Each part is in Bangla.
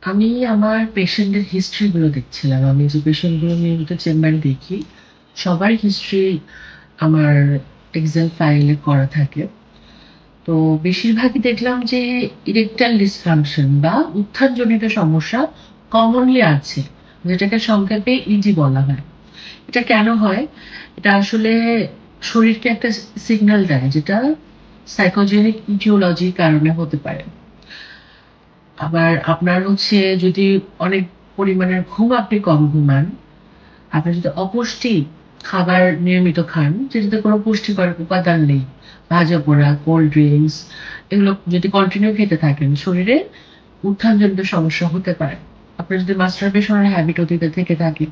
আমি আমার পেশেন্টের হিস্ট্রিগুলো দেখছিলাম। আমি যে পেশেন্টগুলো নিয়মিত চেম্বারে দেখি, সবার হিস্ট্রি আমার এক্সেল ফাইলে করা থাকে। তো বেশিরভাগই দেখলাম যে ইরেকটাইল ডিসফাংশন বা উত্থানজনিত সমস্যা কমনলি আছে, যেটাকে সংক্ষেপে ইডি বলা হয়। এটা কেন হয়? এটা আসলে শরীরকে একটা সিগন্যাল দেয়, যেটা সাইকোজেনিক ইটিওলজির কারণে হতে পারে। আবার আপনার হচ্ছে যদি অনেক পরিমাণের ঘুম আপনি কম ঘুমান, আপনি যদি অপুষ্টি খাবার নিয়মিত খান, যেটাতে কোনো পুষ্টিকর উপাদান নেই, ভাজা পোড়া, কোল্ড ড্রিঙ্কস, এগুলো যদি কন্টিনিউ খেতে থাকেন, শরীরে উত্থানজনিত সমস্যা হতে পারে। আপনার যদি মাস্টারবেশনের হ্যাবিট অতীতে থেকে থাকে,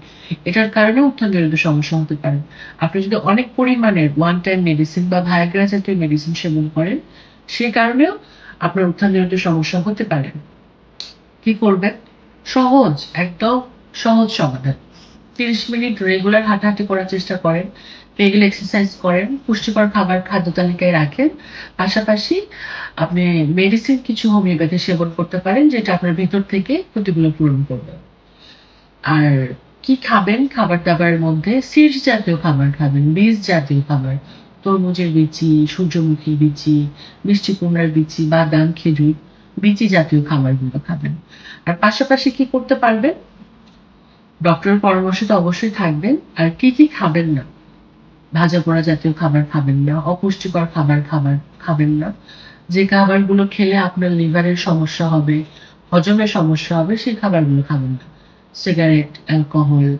এটার কারণে উত্থানজনিত সমস্যা হতে পারে। আপনি যদি অনেক পরিমাণের ওয়ান টাইম মেডিসিন বা ভায়াগ্রা জাতীয় মেডিসিন সেবন করেন, সে কারণেও আপনার উত্থানজনিত সমস্যা হতে পারে। কি করবেন? সহজ, একদম সহজ সমাধান। ৩০ মিনিট রেগুলার হাঁটাহাঁটি করার চেষ্টা করেন, রেগুলার এক্সারসাইজ করেন, পুষ্টিকর খাবার খাদ্য তালিকায় রাখেন। পাশাপাশি আপনি মেডিসিন কিছু হোমিওপ্যাথি সেবন করতে পারেন, যেটা আপনার ভেতর থেকে ক্ষতিগুলো পূরণ করবে। আর কি খাবেন? খাবার-দাবারের মধ্যে সিডস জাতীয় খাবার খাবেন, বীজ জাতীয় খাবার। তরমুজের বিচি, সূর্যমুখীর বিচি, মিষ্টি কুমড়ার বিচি, বাদাম, খেজুর, বিচি জাতীয় খাবারগুলো খাবেন। আর পাশাপাশি কি করতে পারবেন? ডক্টরের পরামর্শ তো অবশ্যই থাকবেন। আর কি খাবেন না? ভাজাপোড়া জাতীয় খাবার খাবেন না, অপুষ্টিকর খাবার খাবেন না। যে খাবারগুলো খেলে আপনার লিভারের সমস্যা হবে, হজমের সমস্যা হবে, সেই খাবারগুলো খাবেন না। সিগারেট, অ্যালকোহল,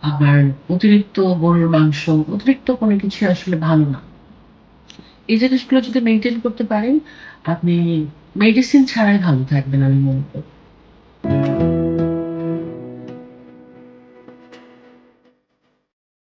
আবার অতিরিক্ত গরুর মাংস, অতিরিক্ত কোনো কিছুই আসলে ভালো না। এই জিনিসগুলো যদি মেইনটেইন করতে পারেন, আপনি মেডিসিন ছাড়াই ভালো থাকবেন আমি মনে করি।